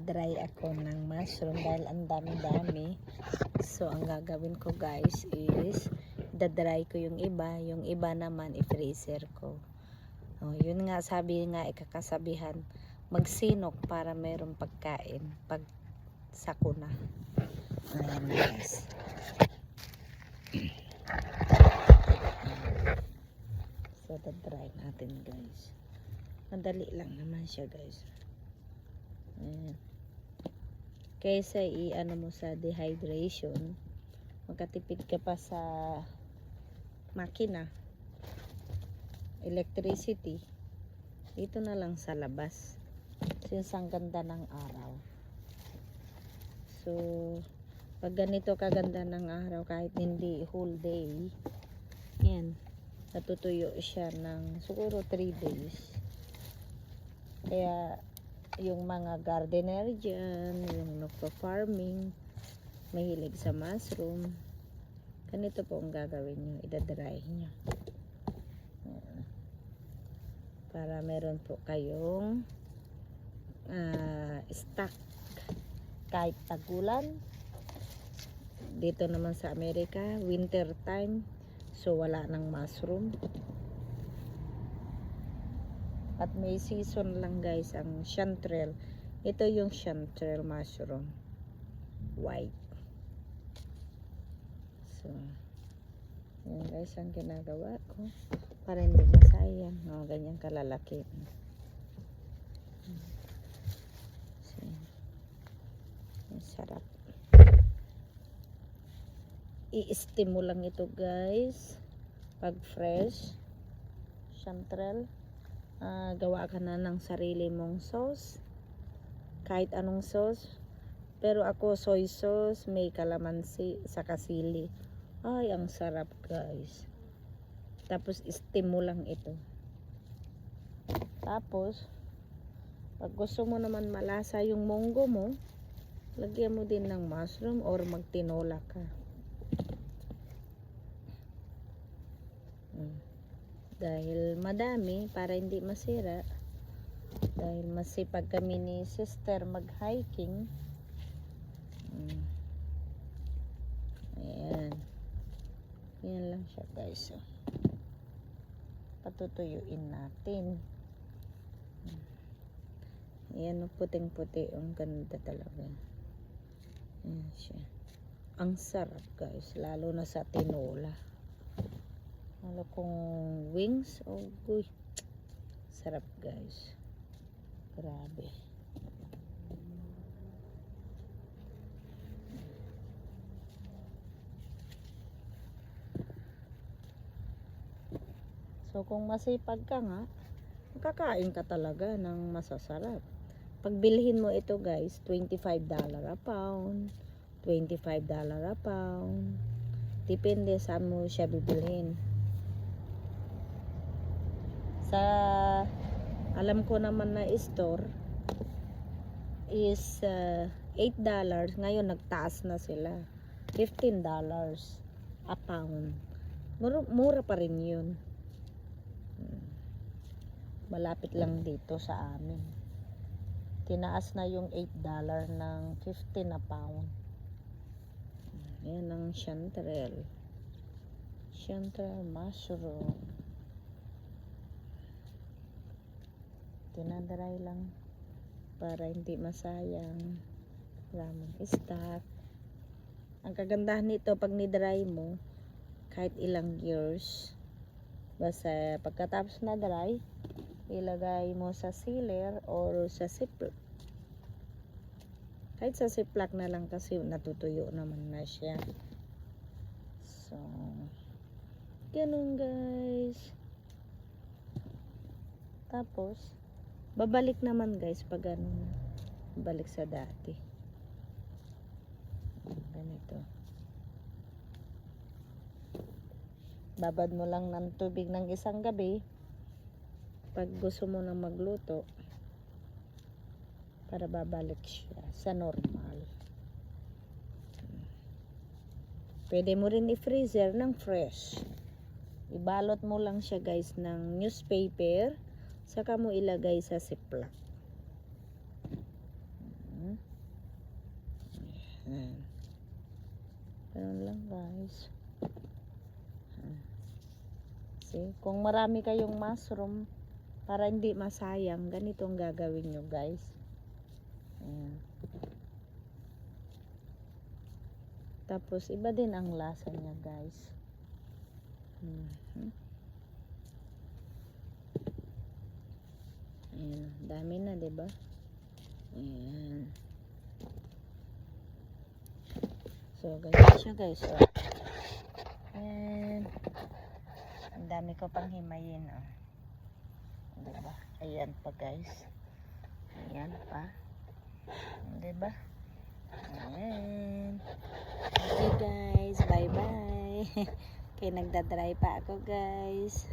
magdadry ako ng mushroom dahil ang dami-dami. So ang gagawin ko guys is dadry ko yung iba naman i-freezer ko. Oh, yun nga, sabi nga ikakasabihan, magsinok para mayroong pagkain pag sakuna. Ayan guys. So dadry natin guys. Madali lang naman siya guys. Ayan. Kaysa i-ano mo sa dehydration, magkatipid ka pa sa makina, electricity, dito na lang sa labas since ang ganda ng araw. So pag ganito kaganda ng araw, kahit hindi whole day, yan, natutuyo siya ng siguro 3 days. Kaya yung mga gardener dyan, yung nagpa-farming, mahilig sa mushroom, ganito po ang gagawin nyo, idadry nyo. Para meron po kayong stock kahit tagulan. Dito naman sa Amerika, winter time, so wala ng mushroom. At may season lang guys ang chanterelle. Ito yung chanterelle mushroom, white. So yan guys ang ginagawa ko para hindi masayang. Ganyan kalalaki. So, ang sarap. I-steam mo lang ito guys pag fresh chanterelle. Gawa ka na ng sarili mong sauce, kahit anong sauce, pero ako soy sauce, may kalamansi saka sili. Ay ang sarap guys. Tapos steam mo lang ito. Tapos pag gusto mo naman malasa yung munggo mo, lagyan mo din ng mushroom or magtinola ka. Dahil madami para hindi masira, dahil masipag kami ni sister mag-hiking. Ayan, yan lang siya guys. So, patutuyuin natin. Ayan, puting puti, ang ganda talaga. Ayan siya, ang sarap guys, lalo na sa tinola. Ano kung wings, oh guy, sarap guys, grabe. So kung masipag ka nga, makakain ka talaga ng masasarap. Pagbilhin mo ito guys, $25 a pound, $25 a pound, depende saan mo siya bibilhin. Sa alam ko naman na store is $8. Ngayon nagtaas na sila, $15 a pound. Mura pa rin yun. Malapit lang dito sa amin, tinaas na yung $8 ng 15 a pound. Yan ang chanterelle mushroom. Tinadry lang para hindi masayang. Raming stock. Ang kagandahan nito pag ni-dry mo, kahit ilang years, basta pagkatapos na dry, ilagay mo sa sealer or sa ziplock. Kahit sa ziplock na lang kasi natutuyo naman na siya. So ganun guys. Tapos babalik naman guys pag ano, balik sa dati. Ganito. Babad mo lang ng tubig ng isang gabi pag gusto mo na magluto, para babalik siya sa normal. Pwede mo rin i-freezer ng fresh. Ibalot mo lang siya guys ng newspaper, saka mo ilagay sa ziplock. Ayan. Ganun lang guys. See, kung marami kayong mushroom, para hindi masayang, ganito ang gagawin nyo guys. Ayan. Tapos iba din ang lasa niya guys. Ayan, dami na 'di ba? Ayan. So ganyan siya guys. Oh. Ayan. Ang dami ko pang himayin oh. 'Di ba? Ayan pa guys. Ayan pa. 'Di ba? Ayan. Okay guys, bye bye. Kaya nagdadry pa ako guys.